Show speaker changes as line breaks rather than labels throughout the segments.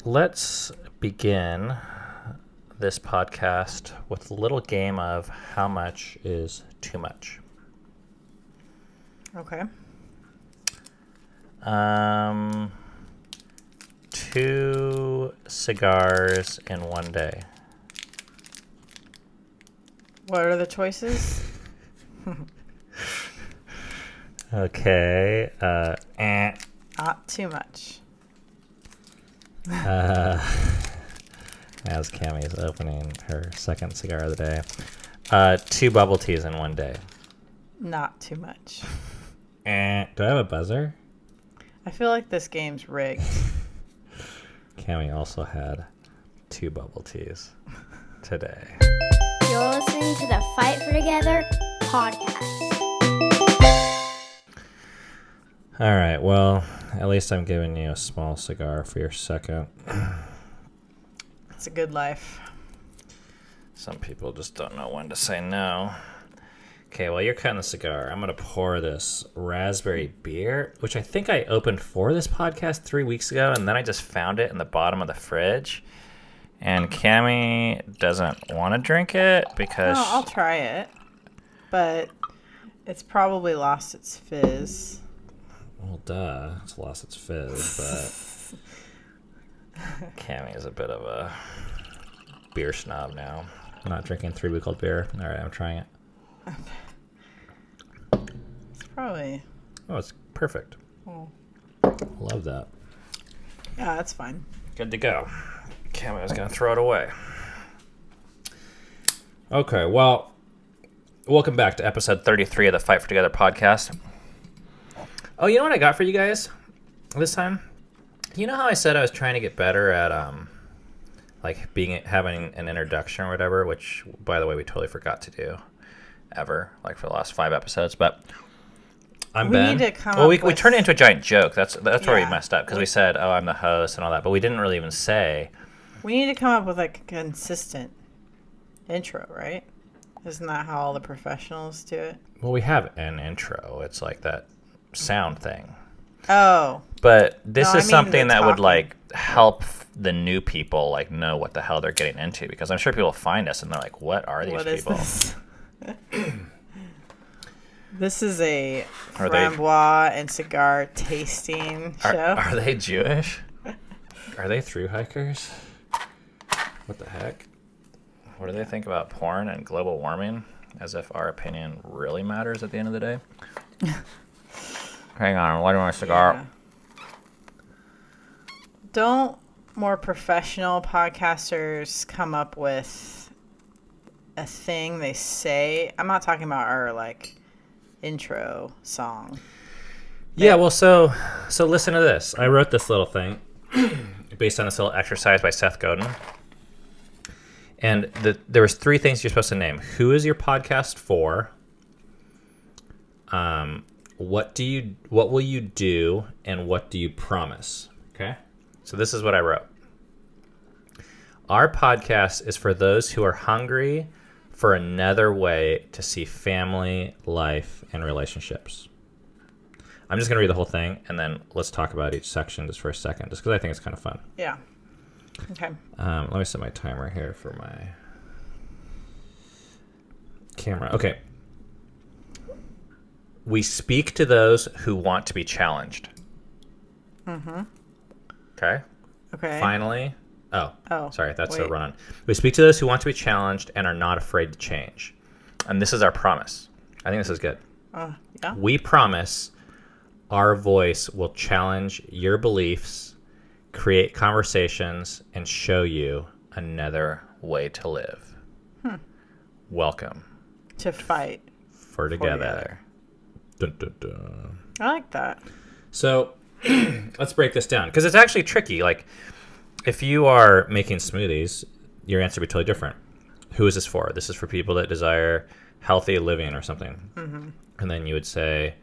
let's begin this podcast with a little game of how much is too much.
Okay.
2 cigars in one day.
What are the choices?
Okay.
Not too much.
As Cammie is opening her second cigar of the day. 2 bubble teas in one day.
Not too much.
Do I have a buzzer?
I feel like this game's rigged.
Cammie also had 2 bubble teas today.
You're listening to the Fight for Together podcast.
All right, well, at least I'm giving you a small cigar for your second.
It's a good life.
Some people just don't know when to say no. Okay, while you're cutting the cigar, I'm going to pour this raspberry beer, which I think I opened for this podcast 3 weeks ago, and then I just found it in the bottom of the fridge. And Cammie doesn't want to drink it because...
Oh, I'll try it. But it's probably lost its fizz.
Well, duh. It's lost its fizz, but... Cammie is a bit of a beer snob now. I'm not drinking 3-week-old beer. All right, I'm trying it.
It's probably...
Oh, it's perfect.
Oh.
Love that.
Yeah, that's fine.
Good to go. Cammie was going to throw it away. Okay, well, welcome back to episode 33 of the Fight for Together podcast. Oh, you know what I got for you guys this time? You know how I said I was trying to get better at having an introduction or whatever, which, by the way, we totally forgot to do ever, like for the last 5 episodes. But I'm Ben.
Need to come
we turned it into a giant joke. That's where we messed up because we said, "Oh, I'm the host" and all that, but we didn't really even say.
We need to come up with like a consistent intro, right? Isn't that how all the professionals do it?
Well, we have an intro. It's like that sound thing.
Oh.
But this is something that would
talking.
like help the new people like know what the hell they're getting into, because I'm sure people find us and they're like, "What are these people?"
Is this? This is a framboise and cigar tasting show.
Are they Jewish? Are they thru hikers? What the heck? What do they think about porn and global warming? As if our opinion really matters at the end of the day. Hang on, why do I want a cigar?
Yeah. Don't more professional podcasters come up with a thing they say? I'm not talking about our like intro song.
Yeah, well, so listen to this. I wrote this little thing based on this little exercise by Seth Godin. And there was 3 things you're supposed to name. Who is your podcast for? What will you do, and what do you promise? Okay? So this is what I wrote. Our podcast is for those who are hungry for another way to see family, life, and relationships. I'm just going to read the whole thing, and then let's talk about each section just for a second, just because I think it's kind of fun.
Yeah. Okay.
Let me set my timer here for my camera. Okay. We speak to those who want to be challenged.
Mm-hmm.
Okay.
Okay.
Finally. Oh, sorry. That's a run. We speak to those who want to be challenged and are not afraid to change. And this is our promise. I think this is good.
Yeah.
We promise our voice will challenge your beliefs, create conversations, and show you another way to live. Welcome
To fight
for together. Dun, dun, dun.
I like that.
So let's break this down, because it's actually tricky. Like, if you are making smoothies, your answer would be totally different. Who is this for? This is for people that desire healthy living or something. Mm-hmm. And then you would say,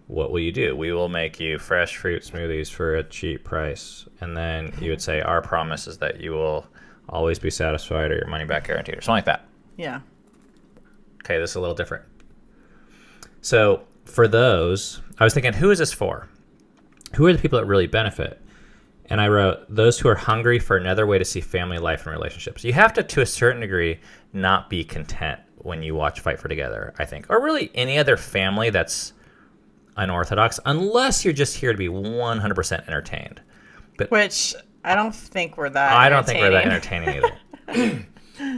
what will you do? We will make you fresh fruit smoothies for a cheap price. And then you would say, our promise is that you will always be satisfied, or your money back guaranteed, or something like that.
Yeah.
Okay, this is a little different. So for those, I was thinking, who is this for? Who are the people that really benefit? And I wrote, those who are hungry for another way to see family life and relationships. You have to a certain degree, not be content when you watch Fight for Together, I think. Or really any other family that's unorthodox, unless you're just here to be 100% entertained. But
Which I don't think we're that
I don't think we're that entertaining either.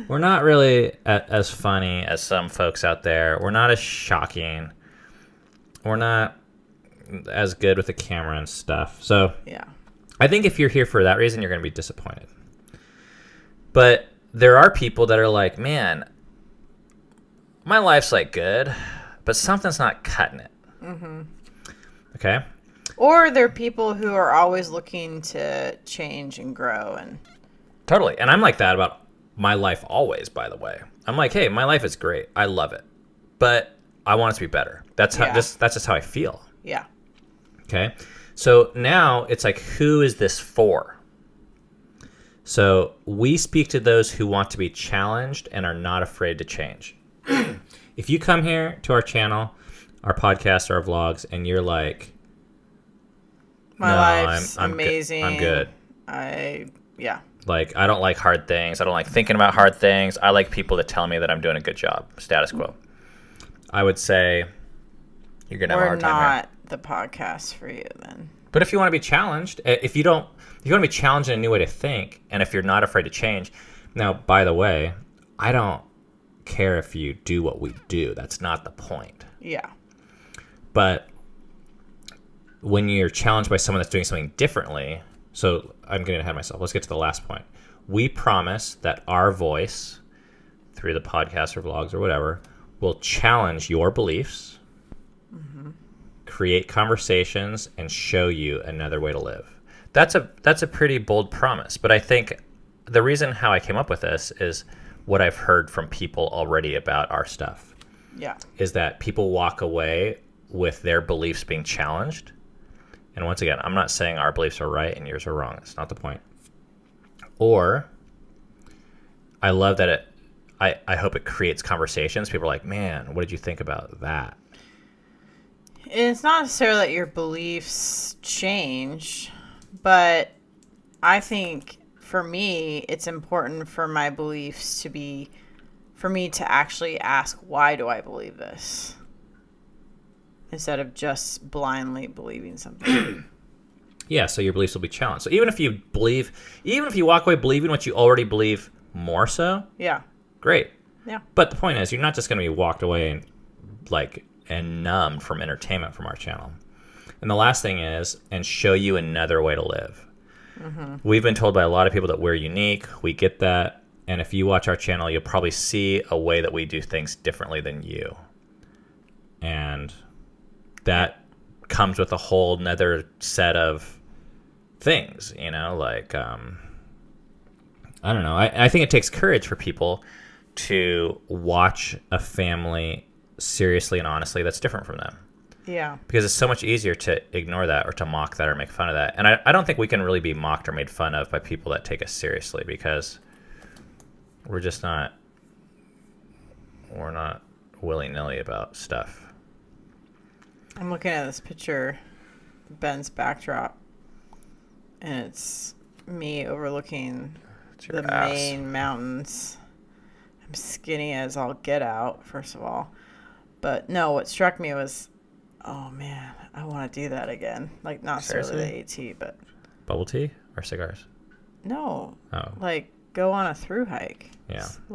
We're not really as funny as some folks out there. We're not as shocking. We're not as good with the camera and stuff. So
Yeah.
I think if you're here for that reason, you're going to be disappointed. But there are people that are like, man, my life's like good, but something's not cutting it. Mm-hmm. Okay?
Or they're people who are always looking to change and grow. And
Totally. And I'm like that about my life always, by the way. I'm like, hey, my life is great. I love it. But I want it to be better. That's just how I feel.
yeah.
Okay? So now it's like, who is this for? So we speak to those who want to be challenged and are not afraid to change. If you come here to our channel, our podcast, our vlogs, and you're like,
My life's
I'm
amazing.
I'm good.
Yeah.
Like, I don't like hard things. I don't like thinking about hard things. I like people that tell me that I'm doing a good job. Status quo. I would say you're going to have a hard time here.
We're not the podcast for you then.
But if you want to be challenged, if you want to be challenged in a new way to think, and if you're not afraid to change, now, by the way, I don't care if you do what we do. That's not the point.
Yeah.
But when you're challenged by someone that's doing something differently, so I'm getting ahead of myself. Let's get to the last point. We promise that our voice, through the podcast or vlogs or whatever, will challenge your beliefs, create conversations, and show you another way to live. That's a pretty bold promise. But I think the reason how I came up with this is what I've heard from people already about our stuff.
Yeah.
Is that people walk away with their beliefs being challenged. And once again, I'm not saying our beliefs are right and yours are wrong. That's not the point. Or I love that I hope it creates conversations. People are like, man, what did you think about that?
It's not necessarily that your beliefs change, but I think for me, it's important for my beliefs to be, for me to actually ask, why do I believe this? Instead of just blindly believing something.
Yeah, so your beliefs will be challenged. So even if you walk away believing what you already believe more so,
Yeah.
great.
Yeah.
But the point is, you're not just going to be walked away and numbed from entertainment from our channel. And the last thing is, and show you another way to live. Mm-hmm. We've been told by a lot of people that we're unique. We get that. And if you watch our channel, you'll probably see a way that we do things differently than you. And that comes with a whole nother set of things, like, I don't know. I think it takes courage for people to watch a family seriously and honestly that's different from them.
Yeah.
Because it's so much easier to ignore that or to mock that or make fun of that. And I don't think we can really be mocked or made fun of by people that take us seriously, because we're not willy-nilly about stuff.
I'm looking at this picture, Ben's backdrop, and it's me overlooking the
ass.
main mountains. I'm skinny as all get out, first of all. But no, what struck me was, oh man, I want to do that again. Like, not necessarily the AT, but...
Bubble tea or cigars?
No.
Oh.
Like, go on a through hike.
Yeah.
It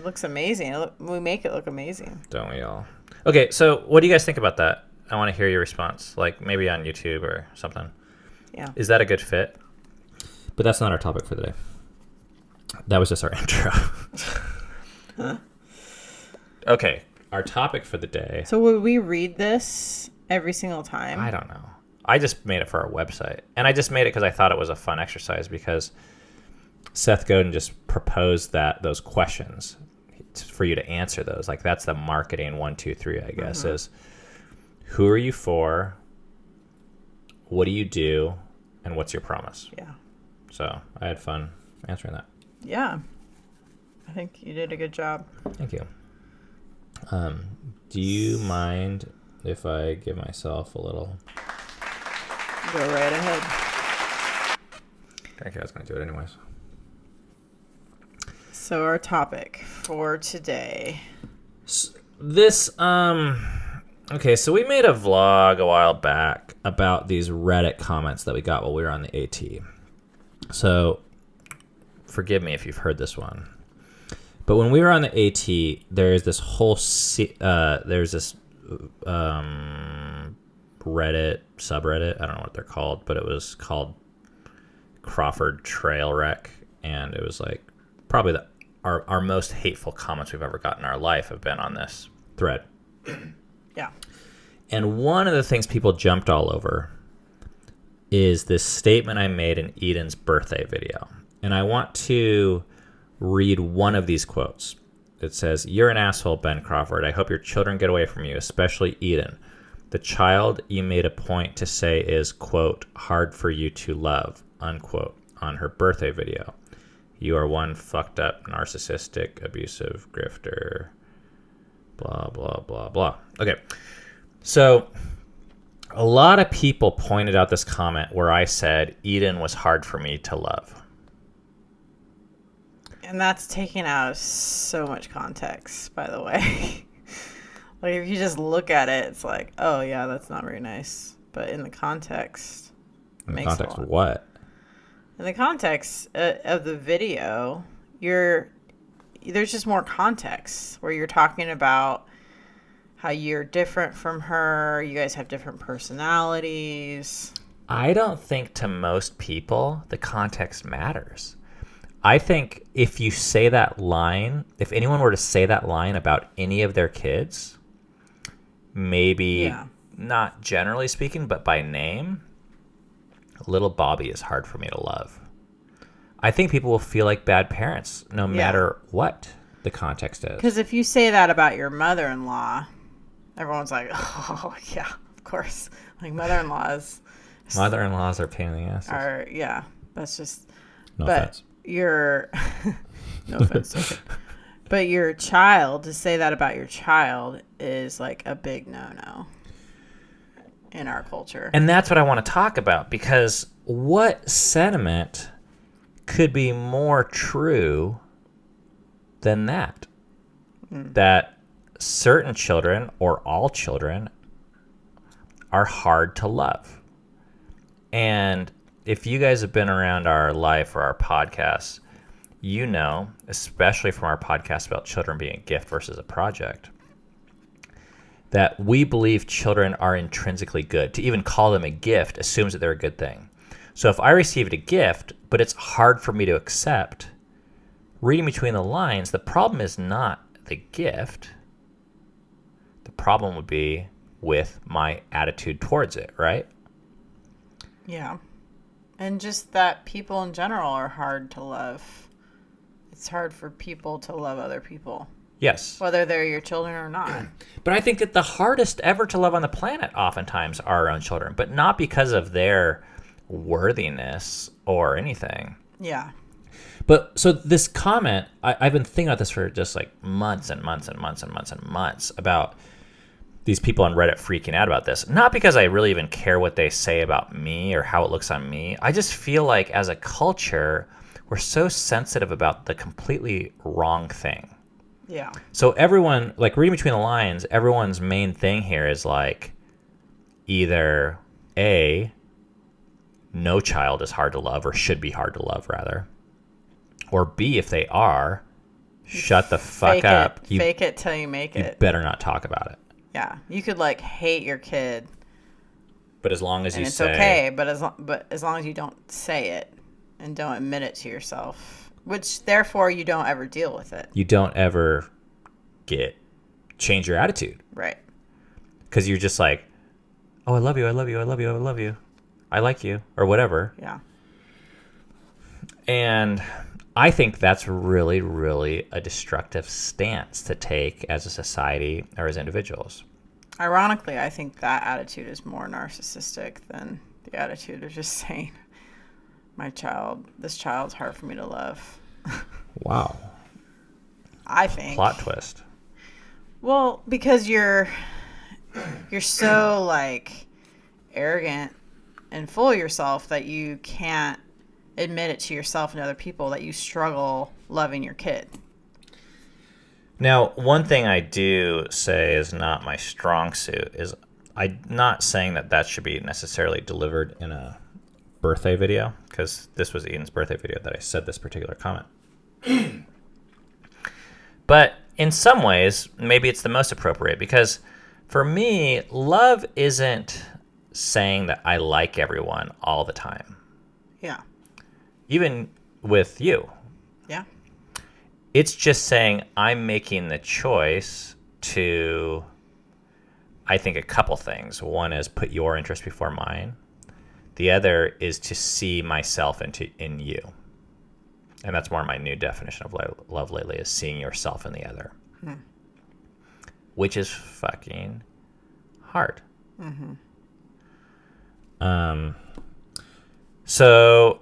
looks amazing. We make it look amazing.
Don't we all? Okay, so what do you guys think about that? I want to hear your response, like maybe on YouTube or something.
Yeah.
Is that a good fit? But that's not our topic for the day. That was just our intro. Okay, our topic for the day.
So would we read this every single time?
I don't know. I just made it for our website. And I just made it because I thought it was a fun exercise, because Seth Godin just proposed those questions for you to answer those. Like, that's the marketing 1, 2, 3, I guess, is who are you for? What do you do? And what's your promise?
Yeah.
So I had fun answering that.
Yeah. I think you did a good job.
Thank you. Do you mind if I give myself a little...
Go right ahead.
Okay, I was going to do it anyways.
So our topic for today.
Okay, so we made a vlog a while back about these Reddit comments that we got while we were on the AT. So, forgive me if you've heard this one. But when we were on the AT, there's this whole Reddit subreddit. I don't know what they're called, but it was called Crawford Trail Wreck, and it was like probably our most hateful comments we've ever gotten in our life have been on this thread.
Yeah.
And one of the things people jumped all over is this statement I made in Eden's birthday video. And I want to read one of these quotes. It says, "You're an asshole, Ben Crawford. I hope your children get away from you, especially Eden. The child you made a point to say is, quote, hard for you to love, unquote, on her birthday video. You are one fucked up, narcissistic, abusive grifter, blah, blah, blah, blah." Okay. So a lot of people pointed out this comment where I said Eden was hard for me to love.
And that's taken out of so much context, by the way. Like, if you just look at it, it's like, oh, yeah, that's not very nice. But in the context,
In the context of what?
In the context of the video, there's just more context where you're talking about how you're different from her. You guys have different personalities.
I don't think to most people the context matters. I think if you say that line, if anyone were to say that line about any of their kids, maybe not generally speaking, but by name, little Bobby is hard for me to love. I think people will feel like bad parents no matter what the context is.
Because if you say that about your mother-in-law, everyone's like, oh, yeah, of course. Like, mother-in-laws.
Mother-in-laws are pain in the asses.
That's just...
No offense.
No offense. Okay. But your child, to say that about your child is like a big no-no in our culture.
And that's what I want to talk about, because what sentiment could be more true than that? That certain children, or all children, are hard to love. And if you guys have been around our life or our podcasts, you know, especially from our podcast about children being a gift versus a project, that we believe children are intrinsically good. To even call them a gift assumes that they're a good thing. So if I received a gift, but it's hard for me to accept, reading between the lines, the problem is not the gift. The problem would be with my attitude towards it, right?
Yeah. And just that people in general are hard to love. It's hard for people to love other people.
Yes.
Whether they're your children or not.
But I think that the hardest ever to love on the planet oftentimes are our own children, but not because of their worthiness or anything.
Yeah.
But so this comment, I've been thinking about this for just like months and months and months and months and months about these people on Reddit freaking out about this. Not because I really even care what they say about me or how it looks on me. I just feel like as a culture, we're so sensitive about the completely wrong thing.
Yeah.
So everyone, like reading between the lines, everyone's main thing here is like either A, no child is hard to love or should be hard to love rather. Or B, if they are, shut the fuck up.
Fake it till you make it.
You better not talk about it.
Yeah. You could like hate your kid.
But as long as you
it's
say...
okay, but as long as you don't say it and don't admit it to yourself, which therefore you don't ever deal with it.
You don't ever change your attitude.
Right.
Because you're just like, oh, I love you, I love you, I love you, I love you. I like you, or whatever.
Yeah.
And I think that's really, really a destructive stance to take as a society or as individuals.
Ironically, I think that attitude is more narcissistic than the attitude of just saying, this child's hard for me to love.
Wow.
I think.
Plot twist.
Well, because you're so like arrogant and full of yourself that you can't admit it to yourself and other people that you struggle loving your kid.
Now, one thing I do say is not my strong suit is I'm not saying that should be necessarily delivered in a birthday video, because this was Eden's birthday video that I said this particular comment. But in some ways, maybe it's the most appropriate, because for me, love isn't saying that I like everyone all the time.
Yeah.
Even with you.
Yeah.
It's just saying I'm making the choice to, I think, a couple things. One is put your interest before mine. The other is to see myself in you. And that's more my new definition of love lately, is seeing yourself in the other. Which is fucking hard. So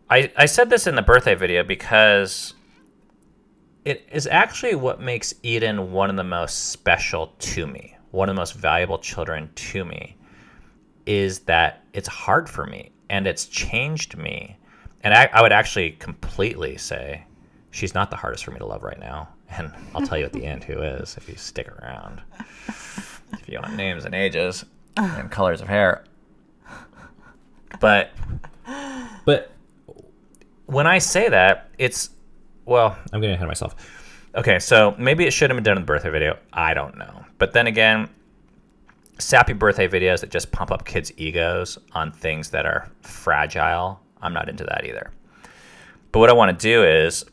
I said this in the birthday video because it is actually what makes Eden one of the most special to me, one of the most valuable children to me, is that it's hard for me and it's changed me. And I would actually completely say she's not the hardest for me to love right now. And I'll tell you at the end who is, if you stick around. If you want names and ages and colors of hair. But when I say that, it's, well, I'm getting ahead of myself. Okay, so maybe it should have been done in the birthday video. I don't know. But then again, sappy birthday videos that just pump up kids' egos on things that are fragile, I'm not into that either. But what I want to do is,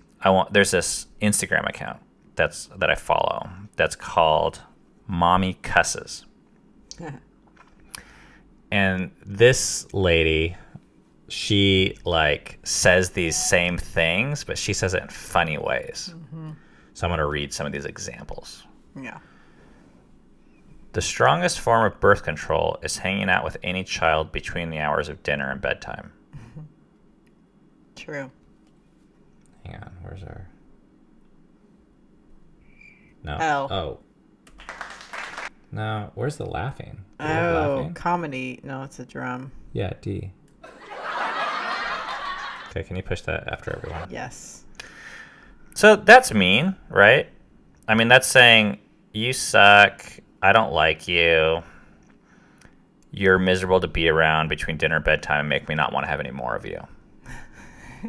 there's this Instagram account that I follow that's called Mommy Cusses. And this lady, she like says these same things, but she says it in funny ways. So I'm going to read some of these examples.
Yeah.
The strongest form of birth control is hanging out with any child between the hours of dinner and bedtime.
True.
Hang on, where's our... No.
Oh.
No, where's the laughing?
Laughing? Comedy. No, it's a drum.
Yeah, D. Okay, can you push that after everyone?
Yes.
So that's mean, right? I mean, that's saying, you suck, I don't like you, you're miserable to be around between dinner and bedtime and make me not want to have any more of you.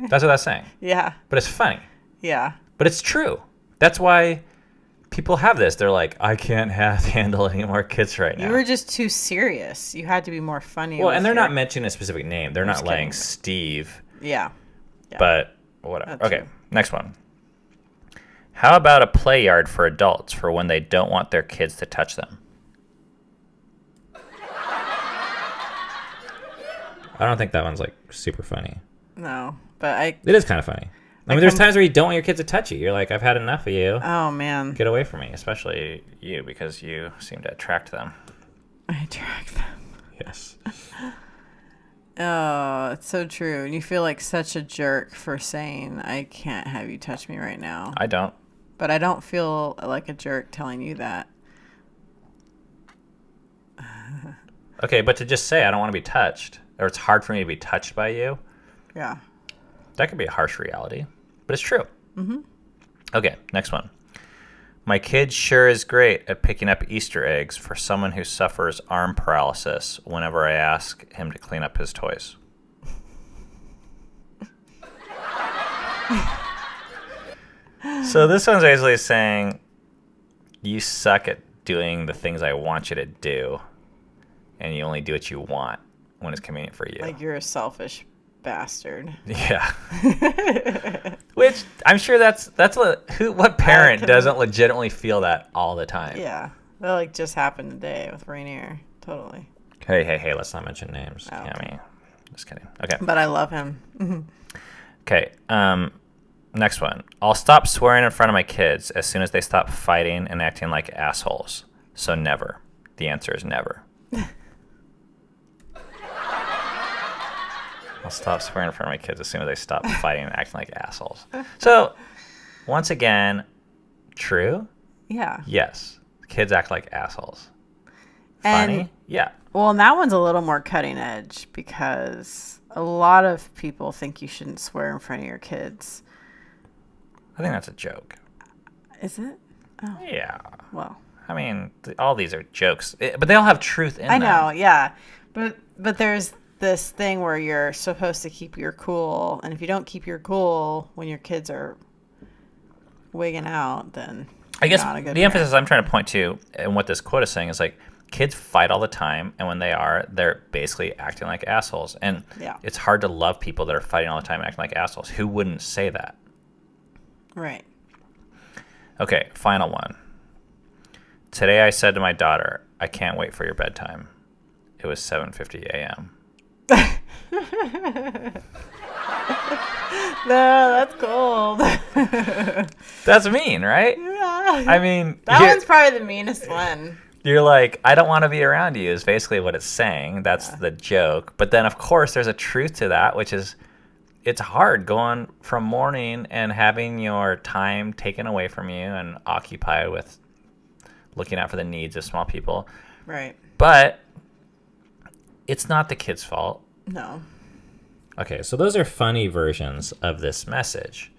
That's what that's saying.
Yeah.
But it's funny.
Yeah.
But it's true. That's why people have this. They're like, I can't handle any more kids right now.
You were just too serious. You had to be more funny.
Well, and they're not mentioning a specific name. They're not laying Steve.
Yeah.
But whatever. Okay, next one. How about a play yard for adults for when they don't want their kids to touch them? I don't think that one's like super funny.
No, but
It is kind of funny. I mean, there's times where you don't want your kids to touch you. You're like, I've had enough of you.
Oh, man.
Get away from me, especially you, because you seem to attract them.
I attract them.
Yes.
Oh, it's so true. And you feel like such a jerk for saying, I can't have you touch me right now.
I don't.
But I don't feel like a jerk telling you that.
Okay, but to just say, I don't want to be touched, or it's hard for me to be touched by you.
Yeah.
That could be a harsh reality, but it's true. Okay, next one. My kid sure is great at picking up Easter eggs for someone who suffers arm paralysis whenever I ask him to clean up his toys. So this one's basically saying, you suck at doing the things I want you to do, and you only do what you want when it's convenient for you.
Like you're a selfish bastard.
Yeah. Which I'm sure that's what parent doesn't legitimately feel that all the time.
Yeah. That like just happened today with Rainier. Totally.
Hey, let's not mention names.
Oh,
Cammy. Just kidding. Okay.
But I love him.
Okay. Next one. I'll stop swearing in front of my kids as soon as they stop fighting and acting like assholes. So never. The answer is never. I'll stop swearing in front of my kids as soon as they stop fighting and acting like assholes. So, once again, true?
Yeah.
Yes. Kids act like assholes.
And,
Funny? Yeah.
Well, and that one's a little more cutting edge because a lot of people think you shouldn't swear in front of your kids.
I think that's a joke.
Is it? Oh,
Yeah.
well.
I mean, all these are jokes, but they all have truth in them.
I know, yeah. But there's this thing where you're supposed to keep your cool, and if you don't keep your cool when your kids are wigging out, then
I guess
not a good
the
parent.
emphasis I'm trying to point to, and what this quote is saying, is like, kids fight all the time, and when they're basically acting like assholes. And
Yeah.
it's hard to love people that are fighting all the time and acting like assholes. Who wouldn't say that?
Right.
Okay, final one. Today I said to my daughter, I can't wait for your bedtime. It was 7:50 a.m.
No, that's cold.
That's mean, right?
Yeah.
I mean,
That one's probably the meanest one.
you're like, I don't want to be around you is basically what it's saying. That's the joke. But then, of course, there's a truth to that, which is it's hard going from morning and having your time taken away from you and occupied with looking out for the needs of small people.
Right.
But it's not the kid's fault.
No.
Okay, so those are funny versions of this message,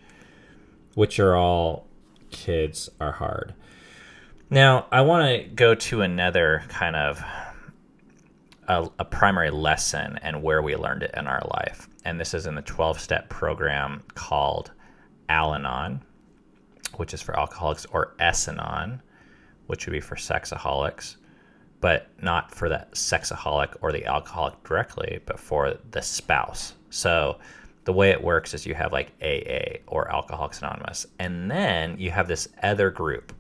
which are all kids are hard. Now, I want to go to another kind of a primary lesson and where we learned it in our life. And this is in the 12-step program called Al-Anon, which is for alcoholics, or S-Anon, which would be for sexaholics, but not for the sexaholic or the alcoholic directly, but for the spouse. So the way it works is you have like AA, or Alcoholics Anonymous, and then you have this other group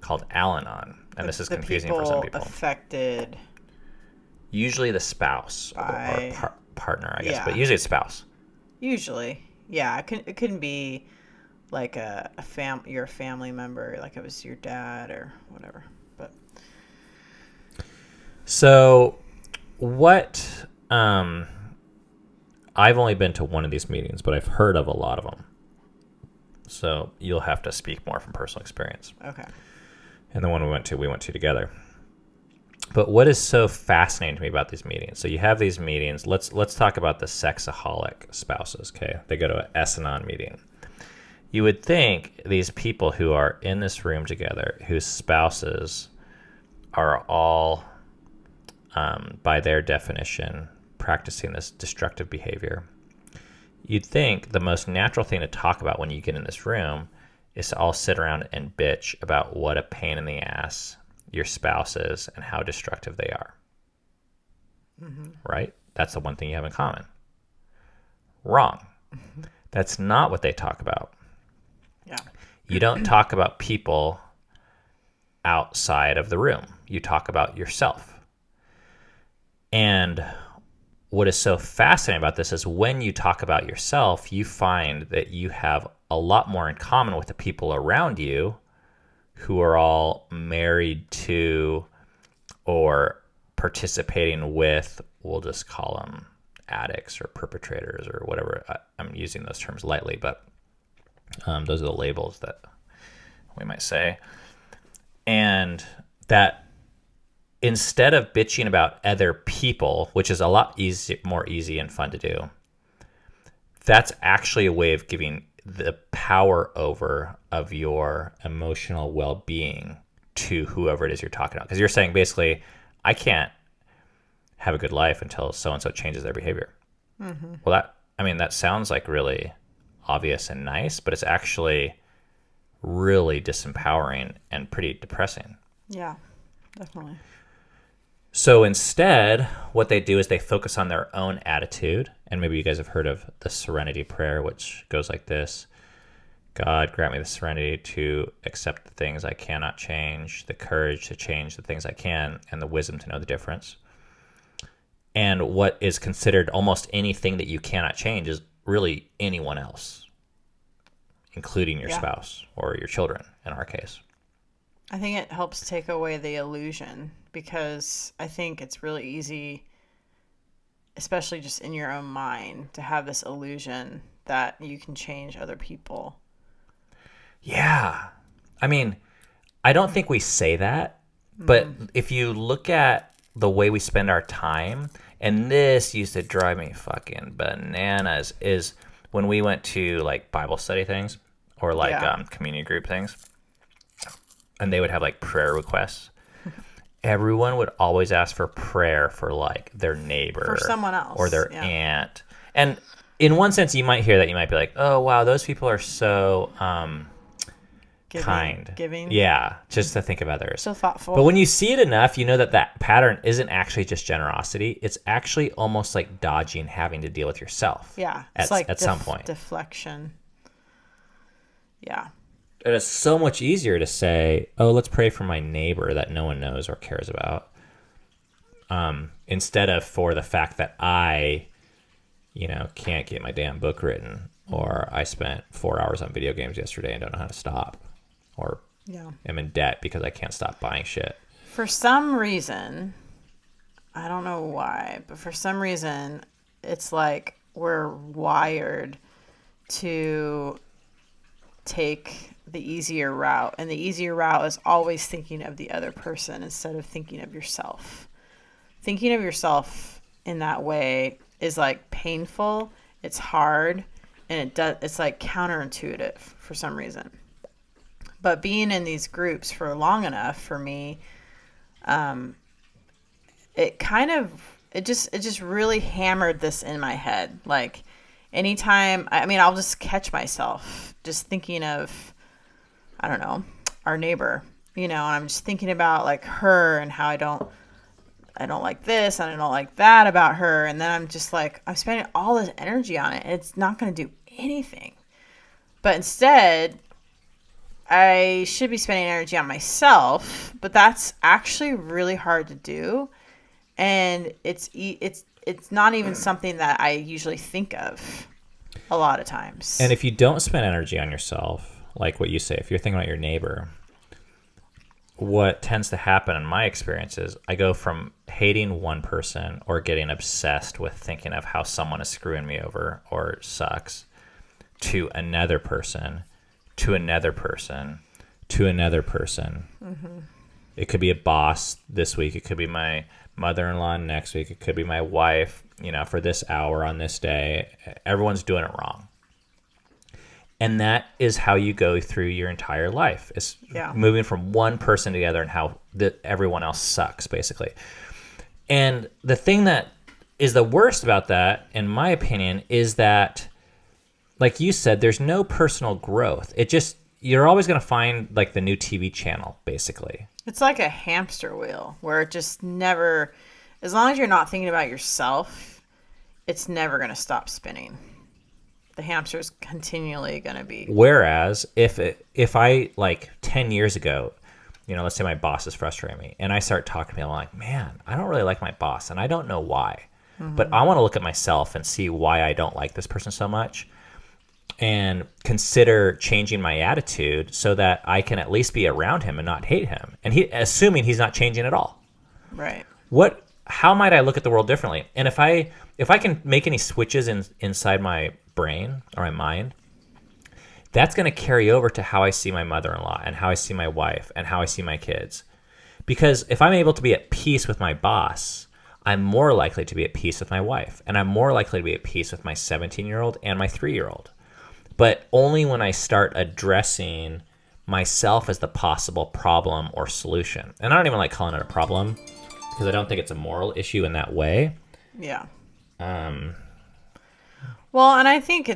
called Al-Anon, and this is confusing for some people.
Affected.
Usually the spouse
By-
or partner, I guess,
Yeah.
but usually it's spouse.
Usually, yeah. It couldn't be like your family member, like it was your dad or whatever. But
So what I've only been to one of these meetings, but I've heard of a lot of them. So you'll have to speak more from personal experience.
okay.
And the one we went to together. But what is so fascinating to me about these meetings? So you have these meetings. Let's talk about the sexaholic spouses, okay? They go to an S-Anon meeting. You would think these people who are in this room together, whose spouses are all, by their definition, practicing this destructive behavior, you'd think the most natural thing to talk about when you get in this room is to all sit around and bitch about what a pain in the ass your spouse is and how destructive they are. Mm-hmm. Right? That's the one thing you have in common. Wrong. Mm-hmm. That's not what they talk about.
Yeah.
You don't talk about people outside of the room. You talk about yourself. And what is so fascinating about this is when you talk about yourself, you find that you have a lot more in common with the people around you who are all married to or participating with, we'll just call them addicts or perpetrators or whatever. I'm using those terms lightly, but those are the labels that we might say. And that instead of bitching about other people, which is a lot more easy and fun to do, that's actually a way of giving the power over of your emotional well-being to whoever it is you're talking about. Because you're saying basically, I can't have a good life until so-and-so changes their behavior. Mm-hmm. Well, that sounds like really obvious and nice, but it's actually really disempowering and pretty depressing.
Yeah, definitely.
So instead, what they do is they focus on their own attitude. And maybe you guys have heard of the serenity prayer, which goes like this. God, grant me the serenity to accept the things I cannot change, the courage to change the things I can, and the wisdom to know the difference. And what is considered almost anything that you cannot change is really anyone else, including your spouse or your children, in our case.
I think it helps take away the illusion, because I think it's really easy, especially just in your own mind, to have this illusion that you can change other people.
Yeah. I mean, I don't think we say that, but if you look at the way we spend our time, And this used to drive me fucking bananas, is when we went to like Bible study things or like community group things, and they would have like prayer requests. Everyone would always ask for prayer for like their neighbor,
for someone else,
or their aunt. And in one sense, you might hear that. You might be like, "Oh, wow, those people are so
giving."
Yeah, just to think of others.
So thoughtful.
But when you see it enough, you know that that pattern isn't actually just generosity. It's actually almost like dodging having to deal with yourself.
Yeah, it's like
at some point.
Deflection. Yeah.
And it's so much easier to say, "Oh, let's pray for my neighbor that no one knows or cares about," instead of for the fact that I, can't get my damn book written, or I spent 4 hours on video games yesterday and don't know how to stop, or am in debt because I can't stop buying shit.
For some reason, I don't know why, but for some reason, it's like we're wired to take the easier route, and the easier route is always thinking of the other person instead of thinking of yourself. Thinking of yourself in that way is like painful, it's hard, and it's like counterintuitive for some reason. But being in these groups for long enough for me, it just really hammered this in my head. Like anytime, I'll just catch myself just thinking of, I don't know, our neighbor, and I'm just thinking about like her and how I don't like this and I don't like that about her. And then I'm just like, I'm spending all this energy on it. And it's not going to do anything. But instead, I should be spending energy on myself, but that's actually really hard to do. And it's not even something that I usually think of a lot of times.
And if you don't spend energy on yourself, like what you say, if you're thinking about your neighbor, what tends to happen in my experience is I go from hating one person or getting obsessed with thinking of how someone is screwing me over or sucks to another person, to another person, to another person. Mm-hmm. It could be a boss this week. It could be my mother-in-law next week. It could be my wife, for this hour on this day. Everyone's doing it wrong. And that is how you go through your entire life. It's moving from one person to the other and how everyone else sucks, basically. And the thing that is the worst about that, in my opinion, is that, like you said, there's no personal growth. You're always going to find like the new TV channel, basically.
It's like a hamster wheel where it just never, as long as you're not thinking about yourself, it's never going to stop spinning. The hamster's continually going to be. Whereas
if I like 10 years ago, let's say my boss is frustrating me and I start talking to me, I'm like, man, I don't really like my boss and I don't know why, but I want to look at myself and see why I don't like this person so much and consider changing my attitude so that I can at least be around him and not hate him. And assuming he's not changing at all.
Right.
How might I look at the world differently? And if I can make any switches inside my brain or my mind, that's going to carry over to how I see my mother-in-law and how I see my wife and how I see my kids. Because if I'm able to be at peace with my boss, I'm more likely to be at peace with my wife. And I'm more likely to be at peace with my 17-year-old and my 3-year-old. But only when I start addressing myself as the possible problem or solution. And I don't even like calling it a problem because I don't think it's a moral issue in that way.
Yeah. Well, and I think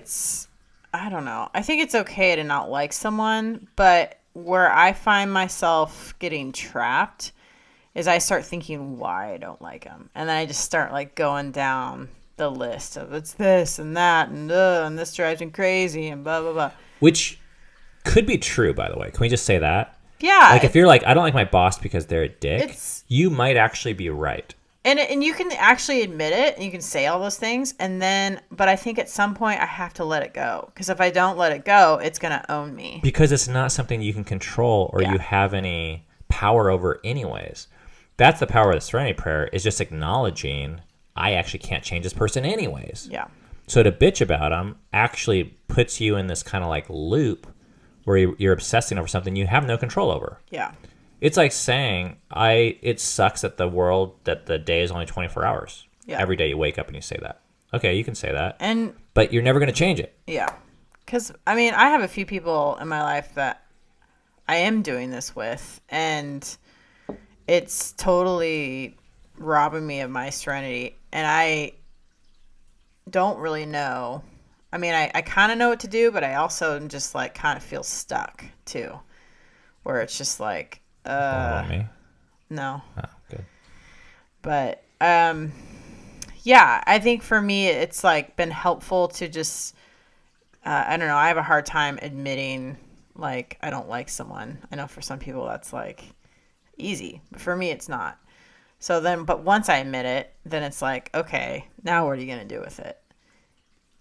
I don't know. I think it's okay to not like someone, but where I find myself getting trapped is I start thinking why I don't like them. And then I just start like going down the list of it's this and that and this drives me crazy and blah, blah, blah.
Which could be true, by the way. Can we just say that?
Yeah.
Like if you're like, I don't like my boss because they're a dick, you might actually be right.
And you can actually admit it, and you can say all those things, but I think at some point I have to let it go. Because if I don't let it go, it's going to own me.
Because it's not something you can control or you have any power over anyways. That's the power of the Serenity Prayer, is just acknowledging I actually can't change this person anyways.
Yeah.
So to bitch about them actually puts you in this kind of like loop where you're obsessing over something you have no control over.
Yeah.
It's like saying, it sucks that the day is only 24 hours.
Yeah.
Every day you wake up and you say that. Okay, you can say that.
And
but you're never going to change it.
yeah. Because, I mean, I have a few people in my life that I am doing this with, and it's totally robbing me of my serenity. And I don't really know. I mean, I kind of know what to do, but I also am just like kind of feel stuck too, where it's just like,
Me?
no.
Oh, good.
But yeah, I think for me it's like been helpful to just I don't know, I have a hard time admitting like I don't like someone. I know for some people that's like easy, but for me it's not. So then, but once I admit it, then it's like, okay, now what are you going to do with it?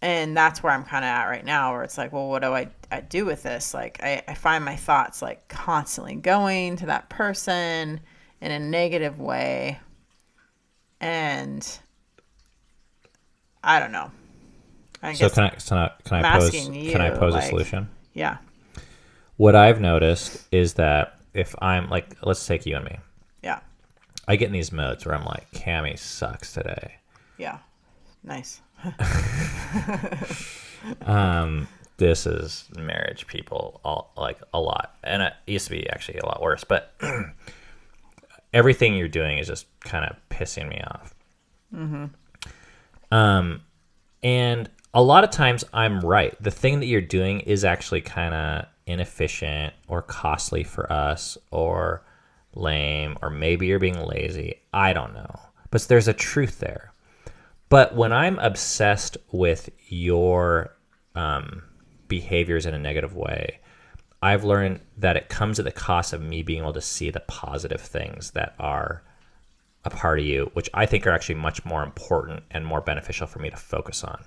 And that's where I'm kind of at right now, where it's like, well, what do I do with this? Like, I find my thoughts like constantly going to that person in a negative way. And I don't know.
So can I pose a solution?
Yeah.
What I've noticed is that if I'm like, let's take you and me.
Yeah.
I get in these modes where I'm like, Cammy sucks today.
Yeah. Nice.
This is marriage people like a lot, and it used to be actually a lot worse, but everything you're doing is just kind of pissing me off. And a lot of times I'm right. The thing that you're doing is actually kind of inefficient or costly for us or lame, or maybe you're being lazy. I don't know, but there's a truth there. But when I'm obsessed with your behaviors in a negative way, I've learned that it comes at the cost of me being able to see the positive things that are a part of you, which I think are actually much more important and more beneficial for me to focus on.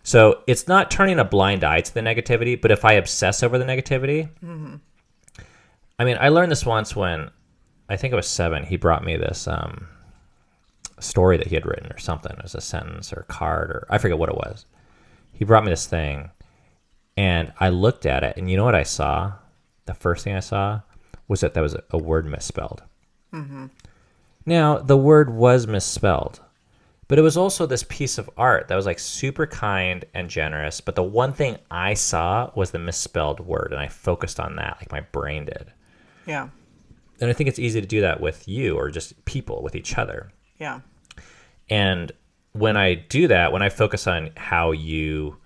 So it's not turning a blind eye to the negativity, but if I obsess over the negativity, I mean, I learned this once when I think I was 7. He brought me this story that he had written or something. It was a sentence or a card, or I forget what it was. He brought me this thing, and I looked at it, and you know what I saw? The first thing I saw was that there was a word misspelled. Now, the word was misspelled, but it was also this piece of art that was like super kind and generous, but the one thing I saw was the misspelled word, and I focused on that like my brain did.
Yeah.
And I think it's easy to do that with you or just people, with each other.
Yeah.
And when I do that, when I focus on how you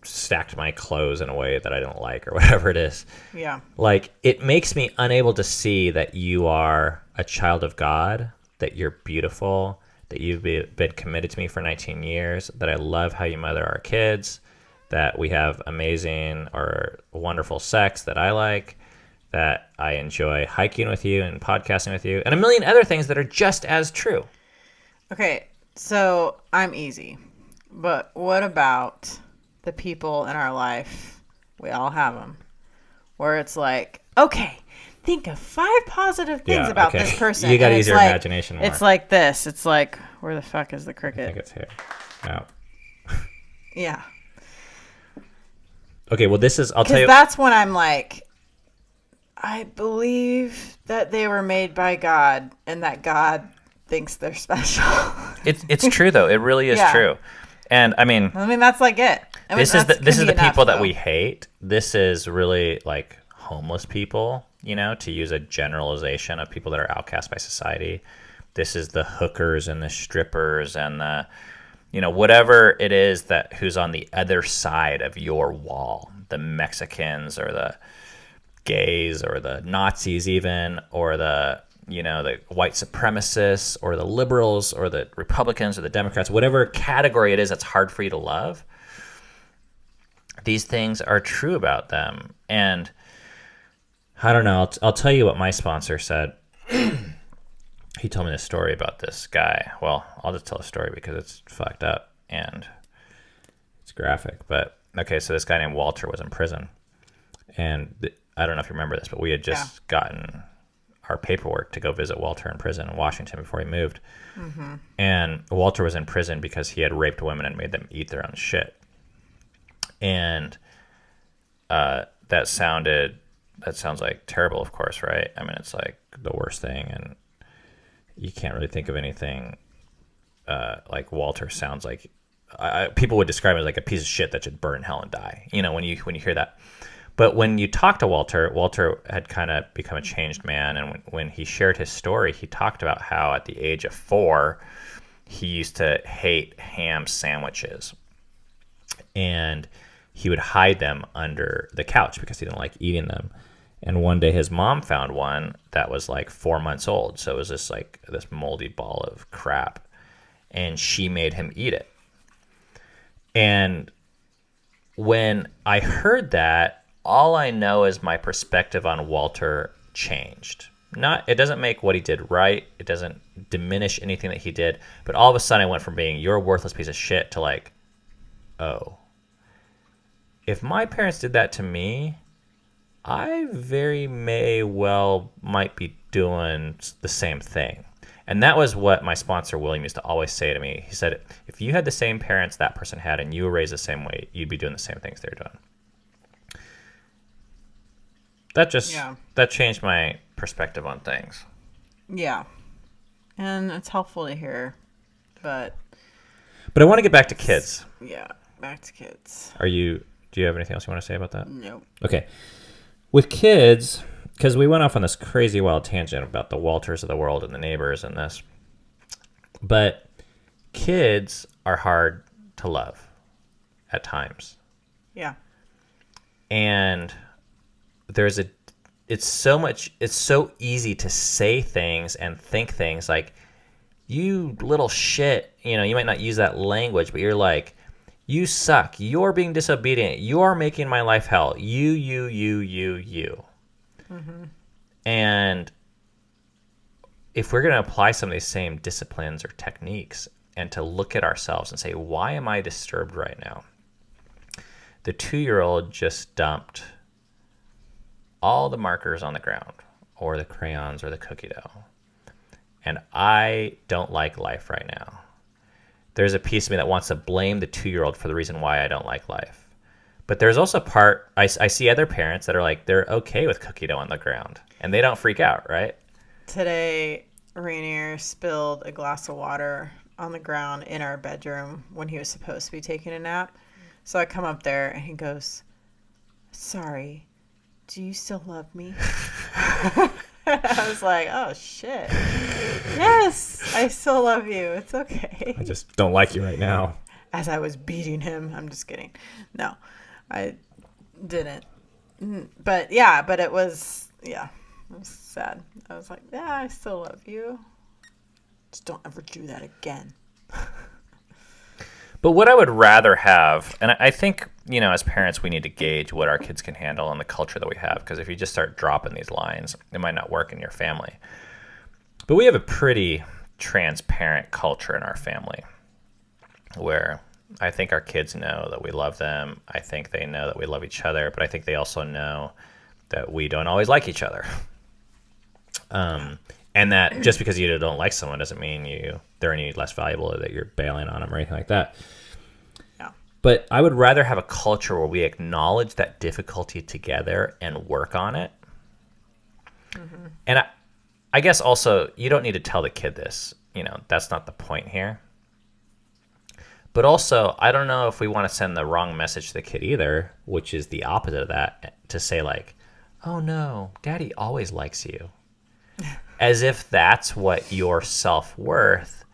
stacked my clothes in a way that I don't like or whatever it is,
Yeah.
like it makes me unable to see that you are a child of God, that you're beautiful, that you've been committed to me for 19 years, that I love how you mother our kids, that we have amazing or wonderful sex that I like, that I enjoy hiking with you and podcasting with you, and a million other things that are just as true.
Okay, so I'm easy, but what about the people in our life? We all have them, where it's like, okay, think of 5 positive things about this person.
You got to
and
use
it's
your
like,
imagination more.
It's like this. It's like, where the fuck is the
I
cricket?
think it's here. Oh.
Yeah.
Okay, well, this is, I'll tell you.
Because that's when I'm like, I believe that they were made by God and that God thinks they're special.
It's true, though. It really is
Yeah.
true. And I mean,
that's like it. I mean,
this is the
enough,
people that
though.
we hate. This is really like homeless people, you know, to use a generalization of people that are outcast by society. This is the hookers and the strippers and the, you know, whatever it is that who's on the other side of your wall, the Mexicans or the gays or the Nazis even, or the, you know, the white supremacists or the liberals or the Republicans or the Democrats, whatever category it is that's hard for you to love. These things are true about them. And I don't know, I'll tell you what my sponsor said. He told me this story about this guy. Well, I'll just tell a story because it's fucked up and it's graphic. But okay, so this guy named Walter was in prison. And I don't know if you remember this, but we had just gotten our paperwork to go visit Walter in prison in Washington before he moved. Mm-hmm. And Walter was in prison because he had raped women and made them eat their own shit. And that sounds like terrible, of course, right? I mean, it's like the worst thing. And you can't really think of anything like Walter sounds like. People would describe him as like a piece of shit that should burn in hell and die. When you hear that. But when you talk to Walter, Walter had kind of become a changed man. And when he shared his story, he talked about how at the age of 4, he used to hate ham sandwiches. And he would hide them under the couch because he didn't like eating them. And one day his mom found one that was like 4 months old. So it was just like this moldy ball of crap. And she made him eat it. And when I heard that, all I know is my perspective on Walter changed. It doesn't make what he did right. It doesn't diminish anything that he did. But all of a sudden I went from being you're a worthless piece of shit to like, oh, if my parents did that to me, I very might be doing the same thing. And that was what my sponsor, William, used to always say to me. He said, if you had the same parents that person had and you were raised the same way, you'd be doing the same things they're doing. That changed my perspective on things.
Yeah. And it's helpful to hear. But
I want to get back to kids.
Yeah, back to kids.
Do you have anything else you want to say about that?
No.
Okay. With kids, because we went off on this crazy wild tangent about the Walters of the world and the neighbors and this. But kids are hard to love at times.
Yeah.
And it's so easy to say things and think things like, you little shit, you might not use that language, but you're like, you suck, you're being disobedient, you're making my life hell, you. Mm-hmm. And if we're going to apply some of these same disciplines or techniques and to look at ourselves and say, why am I disturbed right now? The 2-year-old just dumped all the markers on the ground or the crayons or the cookie dough. And I don't like life right now. There's a piece of me that wants to blame the 2-year-old for the reason why I don't like life. But there's also I see other parents that are like, they're okay with cookie dough on the ground and they don't freak out, right?
Today, Rainier spilled a glass of water on the ground in our bedroom when he was supposed to be taking a nap. So I come up there and he goes, sorry, do you still love me? I was like, oh, shit. Yes, I still love you. It's okay.
I just don't like you right now.
As I was beating him. I'm just kidding. No, I didn't. But it was sad. I was like, yeah, I still love you. Just don't ever do that again.
But what I would rather have, and I think, as parents, we need to gauge what our kids can handle and the culture that we have. Because if you just start dropping these lines, it might not work in your family. But we have a pretty transparent culture in our family where I think our kids know that we love them. I think they know that we love each other. But I think they also know that we don't always like each other. And that just because you don't like someone doesn't mean they're any less valuable or that you're bailing on them or anything like that.
Yeah.
But I would rather have a culture where we acknowledge that difficulty together and work on it. Mm-hmm. And I guess also, you don't need to tell the kid this. That's not the point here. But also, I don't know if we want to send the wrong message to the kid either, which is the opposite of that, to say like, oh no, daddy always likes you. As if that's what your self-worth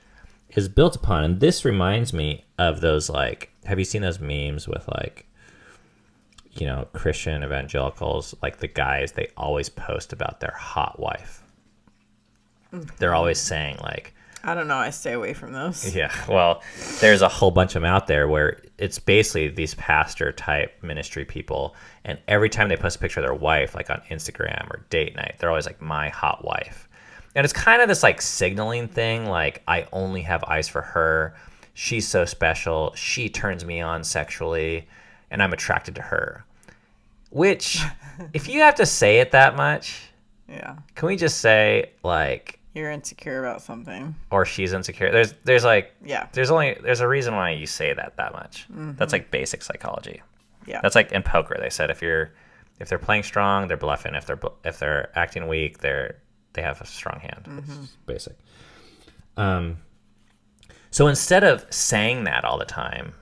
is built upon. And this reminds me of those, like, have you seen those memes with, like, Christian evangelicals, like the guys, they always post about their hot wife. Mm-hmm. They're always saying, like,
I don't know, I stay away from those.
Yeah, well, there's a whole bunch of them out there where it's basically these pastor-type ministry people, and every time they post a picture of their wife, like on Instagram or date night, they're always like, my hot wife. And it's kind of this like signaling thing, like, I only have eyes for her. She's so special. She turns me on sexually, and I'm attracted to her. Which, if you have to say it that much,
yeah,
can we just say, like,
you're insecure about something,
or she's insecure? There's like,
yeah,
there's a reason why you say that much. Mm-hmm. That's like basic psychology.
Yeah,
that's like in poker. They said if they're playing strong, they're bluffing. If they're acting weak, they have a strong hand. Mm-hmm. It's basic. So instead of saying that all the time,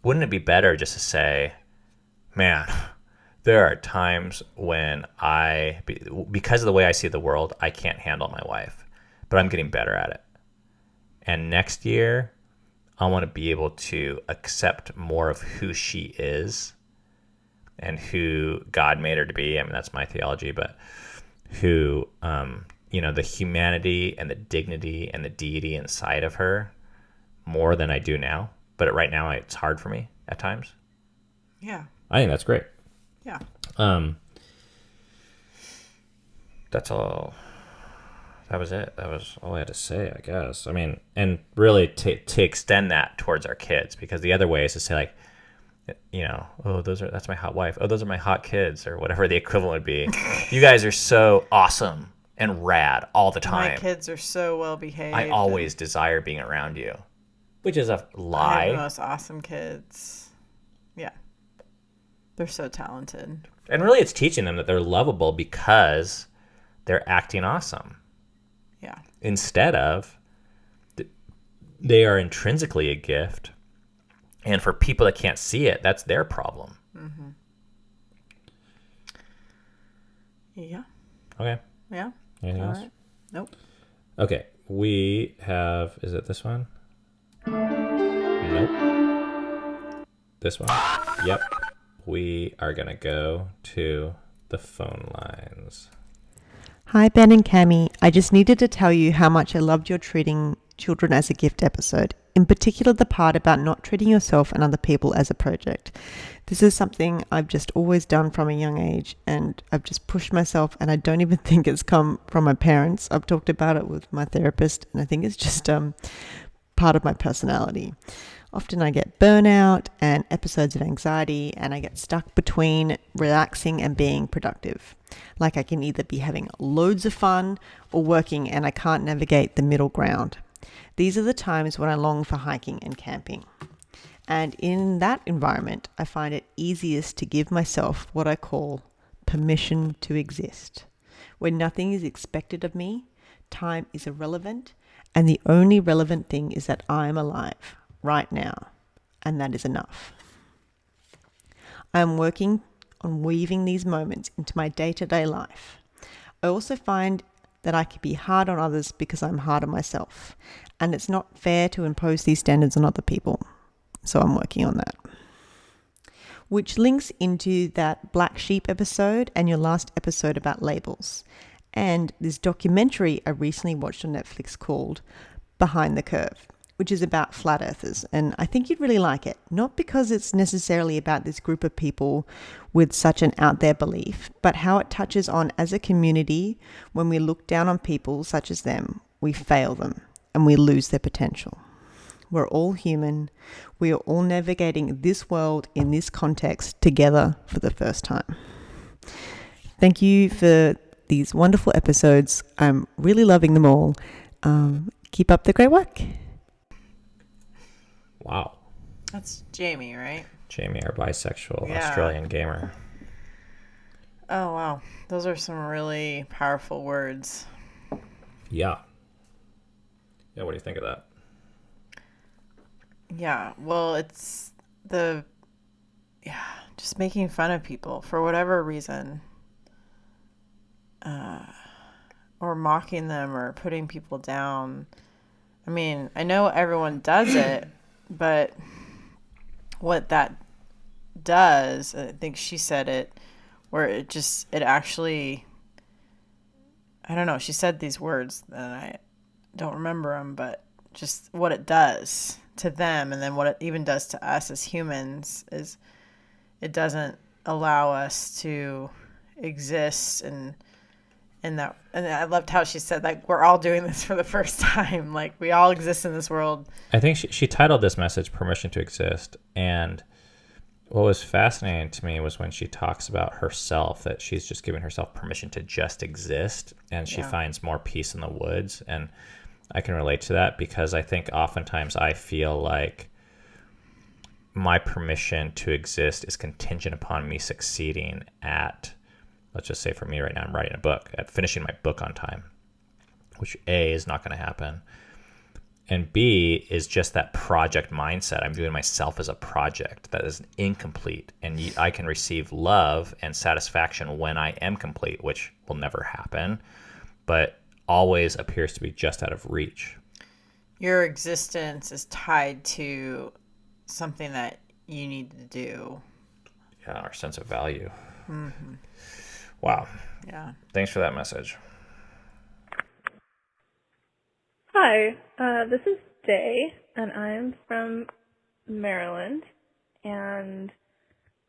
wouldn't it be better just to say, man, there are times when because of the way I see the world, I can't handle my wife, but I'm getting better at it. And next year, I want to be able to accept more of who she is and who God made her to be. I mean, that's my theology, but who, the humanity and the dignity and the deity inside of her more than I do now. But right now, it's hard for me at times.
Yeah.
I think that's great.
Yeah.
That's all. That was it. That was all I had to say, I guess. I mean, and really to extend that towards our kids, because the other way is to say, like, that's my hot wife. Oh, those are my hot kids, or whatever the equivalent would be. You guys are so awesome and rad all the time.
My kids are so well behaved.
I always desire being around you, which is a lie.
I have the most awesome kids. Yeah. They're so talented.
And really, it's teaching them that they're lovable because they're acting awesome.
Yeah.
Instead of they are intrinsically a gift, and for people that can't see it, that's their problem.
Mm-hmm. Yeah.
Okay.
Yeah.
Anything
All
else?
right. Nope.
Okay. We have, is it this one? Nope. This one? Yep. We are going to go to the phone lines.
Hi, Ben and Cami. I just needed to tell you how much I loved your treating children as a gift episode, in particular the part about not treating yourself and other people as a project. This is something I've just always done from a young age, and I've just pushed myself, and I don't even think it's come from my parents. I've talked about it with my therapist, and I think it's just part of my personality. Often I get burnout and episodes of anxiety, and I get stuck between relaxing and being productive. Like I can either be having loads of fun or working, and I can't navigate the middle ground. These are the times when I long for hiking and camping. And in that environment, I find it easiest to give myself what I call permission to exist. When nothing is expected of me, time is irrelevant, and the only relevant thing is that I am alive right now, and that is enough. I am working on weaving these moments into my day-to-day life. I also find that I can be hard on others because I'm hard on myself, and it's not fair to impose these standards on other people. So I'm working on that. Which links into that Black Sheep episode and your last episode about labels, and this documentary I recently watched on Netflix called Behind the Curve, which is about flat earthers, and I think you'd really like it. Not because it's necessarily about this group of people with such an out there belief, but how it touches on, as a community, when we look down on people such as them, we fail them and we lose their potential. We're all human. We are all navigating this world in this context together for the first time. Thank you for these wonderful episodes. I'm really loving them all. Keep up the great work.
Wow.
That's Jamie, right?
Jamie, our bisexual
Yeah.
Australian gamer.
Oh, wow. Those are some really powerful words.
Yeah. Yeah, what do you think of that?
Yeah, well, it's just making fun of people for whatever reason, or mocking them or putting people down. I mean, I know everyone does it, but what that does, I think she said it, where it actually, I don't know, she said these words and I don't remember them, but just what it does to them, and then what it even does to us as humans, is it doesn't allow us to exist. And I loved how she said, like, we're all doing this for the first time. Like, we all exist in this world.
I think she titled this message Permission to Exist, and what was fascinating to me was when she talks about herself, that she's just giving herself permission to just exist, and she finds more peace in the woods. And I can relate to that, because I think oftentimes I feel like my permission to exist is contingent upon me succeeding at, let's just say for me right now, I'm writing a book, at finishing my book on time, which A, is not going to happen. And B is just that project mindset. I'm viewing myself as a project that is incomplete, and I can receive love and satisfaction when I am complete, which will never happen, but always appears to be just out of reach.
Your existence is tied to something that you need to do.
Yeah, our sense of value. Wow.
Yeah.
Thanks for that message.
Hi, this is Day, and I'm from Maryland. And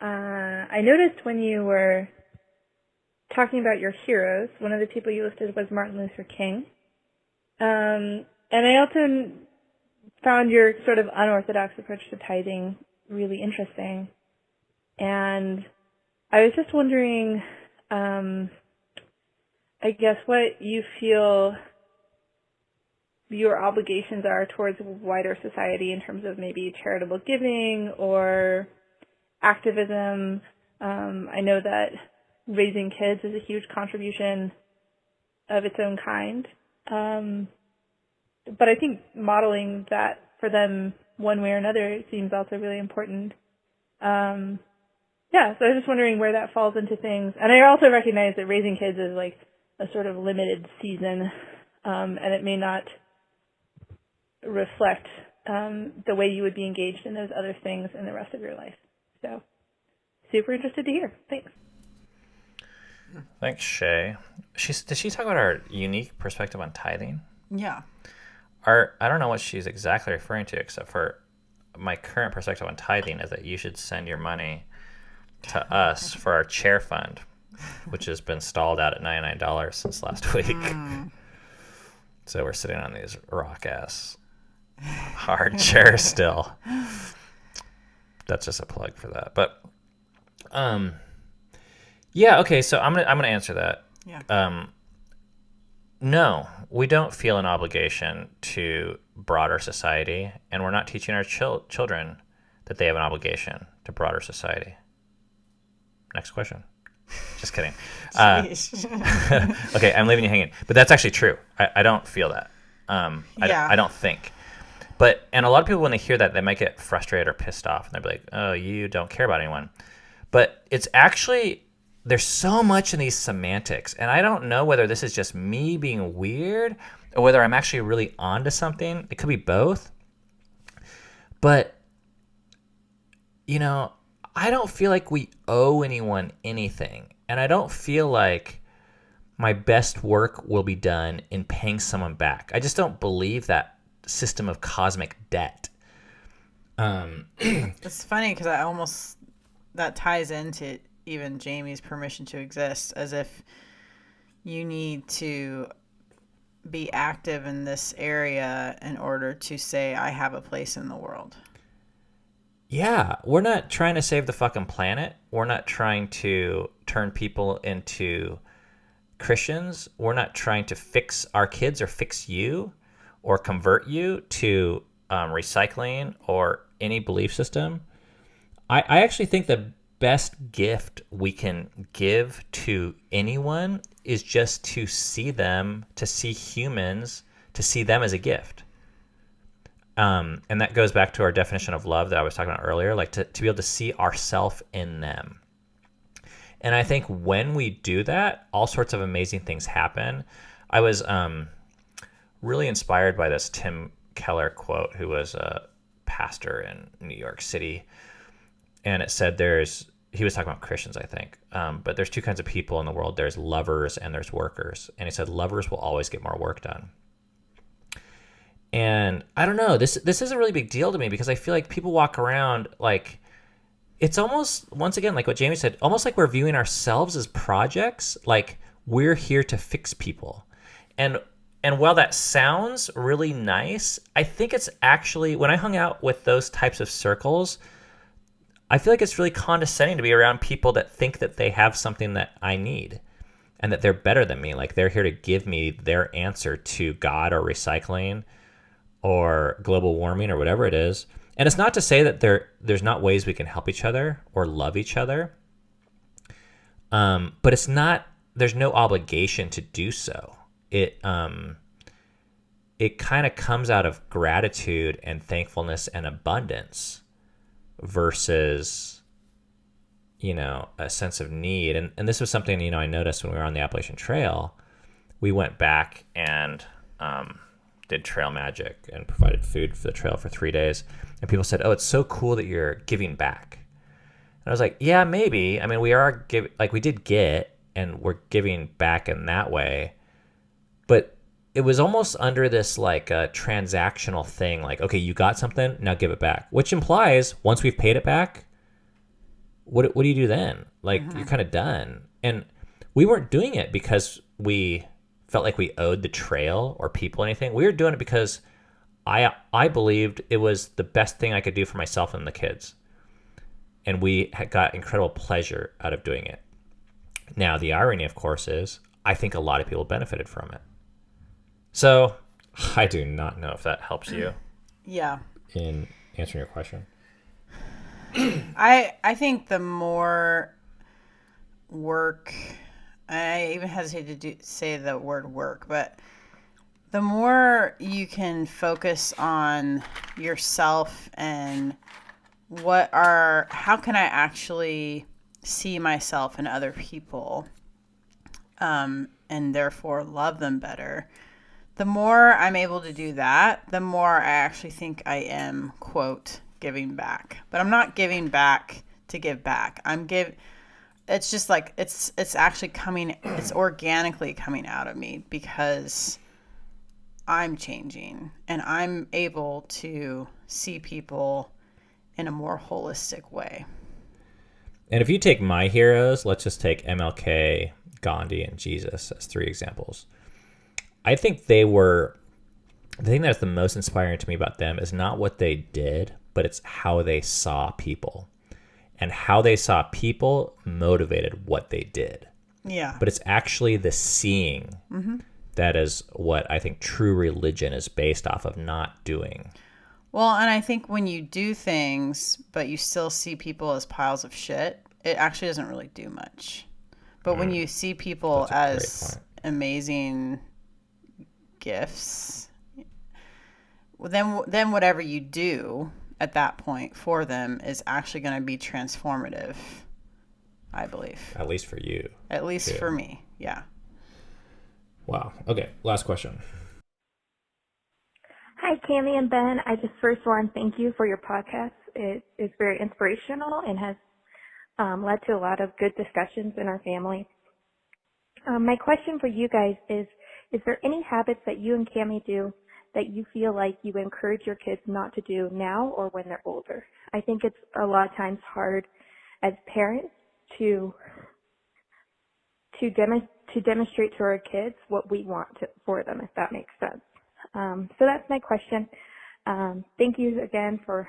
I noticed when you were talking about your heroes, one of the people you listed was Martin Luther King. And I also found your sort of unorthodox approach to tithing really interesting. And I was just wondering, I guess, what you feel your obligations are towards wider society in terms of maybe charitable giving or activism. I know that raising kids is a huge contribution of its own kind. But I think modeling that for them one way or another seems also really important. Yeah, so I was just wondering where that falls into things. And I also recognize that raising kids is like a sort of limited season, and it may not reflect the way you would be engaged in those other things in the rest of your life. So, super interested to hear. Thanks.
Thanks, Shay. Did she talk about our unique perspective on tithing?
Yeah.
I don't know what she's exactly referring to, except for my current perspective on tithing is that you should send your money to us for our chair fund, which has been stalled out at $99 since last week. So we're sitting on these rock-ass hard chairs still. That's just a plug for that. But yeah, okay, so I'm gonna answer that.
Yeah.
No, we don't feel an obligation to broader society, and we're not teaching our children that they have an obligation to broader society. Next question. Just kidding. Okay, I'm leaving you hanging. But that's actually true. I don't feel that. I don't think. And a lot of people, when they hear that, they might get frustrated or pissed off, and they'll be like, oh, you don't care about anyone. But it's actually... There's so much in these semantics, and I don't know whether this is just me being weird or whether I'm actually really onto something. It could be both. But, I don't feel like we owe anyone anything, and I don't feel like my best work will be done in paying someone back. I just don't believe that system of cosmic debt.
It's funny because that ties into even Jamie's permission to exist, as if you need to be active in this area in order to say I have a place in the world.
Yeah, we're not trying to save the fucking planet. We're not trying to turn people into Christians. We're not trying to fix our kids or fix you or convert you to recycling or any belief system. I actually think the best gift we can give to anyone is just to see them, to see humans, to see them as a gift. And that goes back to our definition of love that I was talking about earlier, like to be able to see ourselves in them. And I think when we do that, all sorts of amazing things happen. I was really inspired by this Tim Keller quote, who was a pastor in New York City. And it said he was talking about Christians, I think, but there's two kinds of people in the world. There's lovers and there's workers. And he said lovers will always get more work done. And I don't know, this is a really big deal to me because I feel like people walk around like, it's almost, once again, like what Jamie said, almost like we're viewing ourselves as projects, like we're here to fix people. And while that sounds really nice, I think it's actually, when I hung out with those types of circles, I feel like it's really condescending to be around people that think that they have something that I need and that they're better than me. Like they're here to give me their answer to God or recycling or global warming or whatever it is. And it's not to say that there's not ways we can help each other or love each other. But it's not, there's no obligation to do so. it kind of comes out of gratitude and thankfulness and abundance versus, a sense of need. And this was something, I noticed when we were on the Appalachian Trail. We went back and did trail magic and provided food for the trail for 3 days. And people said, oh, it's so cool that you're giving back. And I was like, yeah, maybe. I mean, we are we did get, and we're giving back in that way. But it was almost under this like a transactional thing. Like, okay, you got something, now give it back. Which implies once we've paid it back, what do you do then? Like, you're kind of done. And we weren't doing it because we felt like we owed the trail or people anything. We were doing it because I believed it was the best thing I could do for myself and the kids. And we had got incredible pleasure out of doing it. Now, the irony, of course, is I think a lot of people benefited from it. So I do not know if that helps you.
Yeah.
In answering your question.
I think the more work, I even hesitate to say the word work, but the more you can focus on yourself and how can I actually see myself and other people, and therefore love them better. The more I'm able to do that, the more I actually think I am, quote, giving back. But I'm not giving back to give back. It's just like, it's actually it's organically coming out of me because I'm changing and I'm able to see people in a more holistic way.
And if you take my heroes, let's just take MLK, Gandhi, and Jesus as 3 examples. I think the thing that's the most inspiring to me about them is not what they did, but it's how they saw people. And how they saw people motivated what they did.
Yeah.
But it's actually the seeing that is what I think true religion is based off of, not doing.
Well, and I think when you do things, but you still see people as piles of shit, it actually doesn't really do much. But when you see people as amazing gifts, then whatever you do at that point for them is actually going to be transformative, I believe.
At least for you.
At least for me, yeah.
Wow. Okay, last question.
Hi, Cami and Ben. I just first want to thank you for your podcast. It is very inspirational and has led to a lot of good discussions in our family. My question for you guys is there any habits that you and Cami do that you feel like you encourage your kids not to do now or when they're older? I think it's a lot of times hard as parents to demonstrate to our kids what we want for them, if that makes sense. So that's my question. Thank you again for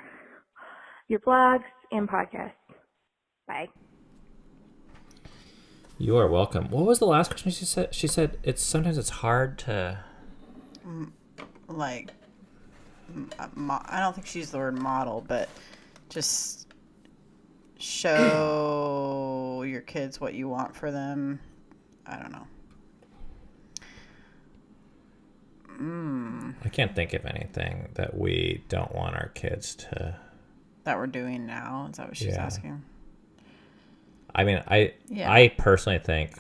your blogs and podcasts. Bye.
You are welcome. What was the last question she said? She said sometimes it's hard to...
Like, I don't think she used the word model, but just show your kids what you want for them. I don't know.
I can't think of anything that we don't want our kids to...
That we're doing now? Is that what she's asking?
I mean, I personally think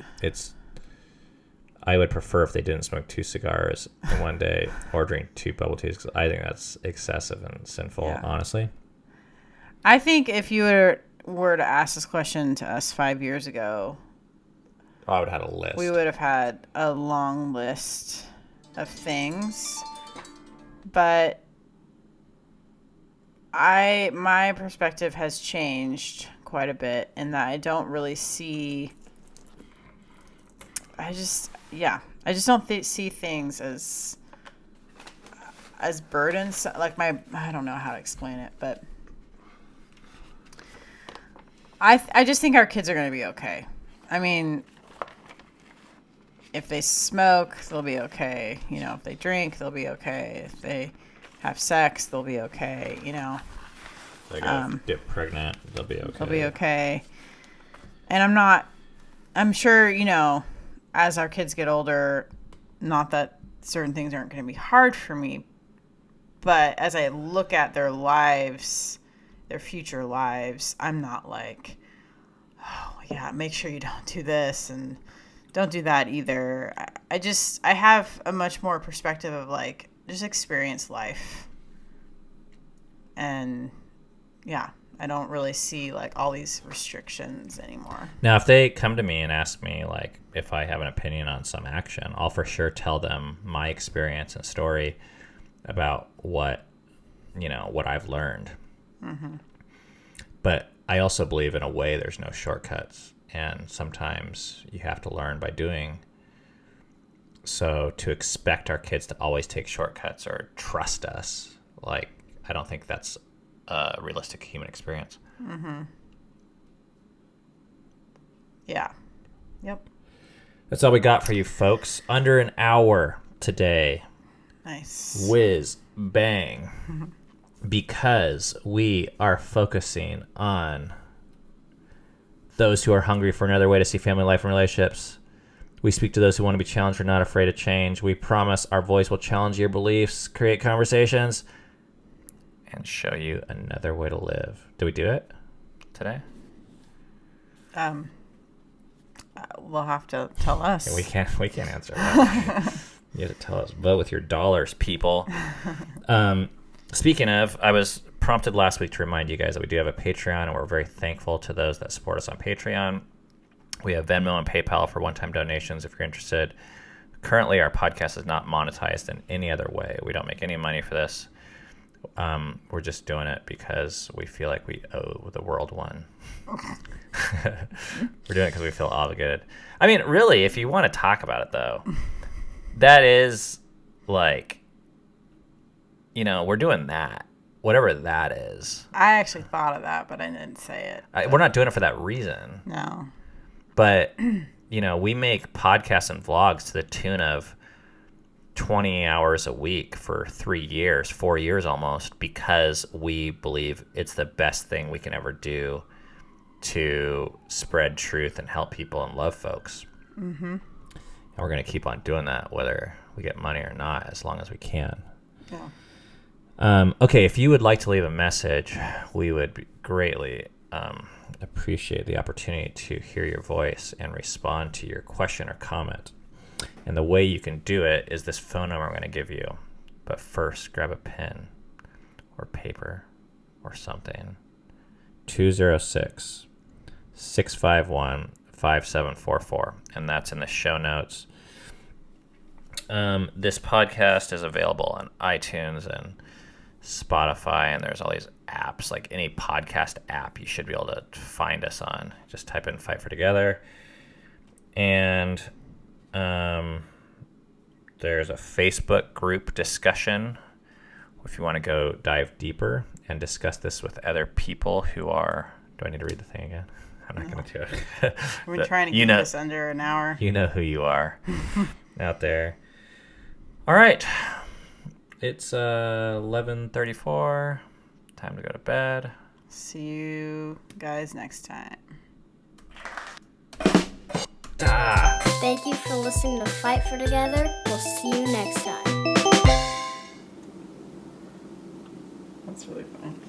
I would prefer if they didn't smoke 2 cigars in one day or drink 2 bubble teas, because I think that's excessive and sinful, honestly.
I think if you were to ask this question to us 5 years ago,
I would have had a list.
We would have had a long list of things, but my perspective has changed quite a bit in that I don't really see. I just don't see things as burdens. Like I don't know how to explain it, but I just think our kids are going to be okay. I mean, if they smoke, they'll be okay. You know, if they drink, they'll be okay. If they have sex, they'll be okay. You know,
they get pregnant, they'll be okay.
They'll be okay. And I'm sure, you know, as our kids get older, not that certain things aren't going to be hard for me. But as I look at their lives, their future lives, I'm not like, oh, yeah, make sure you don't do this and don't do that either. I have a much more perspective of like, just experience life. And yeah, I don't really see like all these restrictions anymore.
Now, if they come to me and ask me like if I have an opinion on some action, I'll for sure tell them my experience and story about what I've learned. Mm-hmm. But I also believe in a way there's no shortcuts, and sometimes you have to learn by doing. So to expect our kids to always take shortcuts or trust us, like, I don't think that's a realistic human experience.
Mm-hmm. Yeah. Yep.
That's all we got for you folks. Under an hour today.
Nice.
Whiz bang. Because we are focusing on those who are hungry for another way to see family life and relationships. We speak to those who want to be challenged or not afraid of change. We promise our voice will challenge your beliefs, create conversations, and show you another way to live. Did we do it today?
We'll have to tell us.
Yeah, we can't answer that. You have to tell us. Vote with your dollars, people. Speaking of, I was prompted last week to remind you guys that we do have a Patreon, and we're very thankful to those that support us on Patreon. We have Venmo and PayPal for one-time donations if you're interested. Currently, our podcast is not monetized in any other way. We don't make any money for this. We're just doing it because we feel like we owe the world one. We're doing it because we feel obligated. I mean, really, if you want to talk about it, though, that is like, we're doing that. Whatever that is.
I actually thought of that, but I didn't say it.
We're not doing it for that reason.
No.
But, we make podcasts and vlogs to the tune of 20 hours a week for 4 years almost, because we believe it's the best thing we can ever do to spread truth and help people and love folks. Mm-hmm. And we're going to keep on doing that, whether we get money or not, as long as we can. Yeah. Okay, if you would like to leave a message, we would greatly appreciate the opportunity to hear your voice and respond to your question or comment. And the way you can do it is this phone number I'm going to give you. But first, grab a pen or paper or something. 206-651-5744. And that's in the show notes. This podcast is available on iTunes and Spotify, and there's all these apps. Like any podcast app, you should be able to find us on. Just type in Fight for Together. And there's a Facebook group discussion if you want to go dive deeper and discuss this with other people who are... Do I need to read the thing again? I'm not going to do it.
We're trying to keep this under an hour.
You know who you are out there. All right. It's 11:34. Time to go to bed.
See you guys next time.
Thank you for listening to Fight for Together. We'll see you next time.
That's really fun.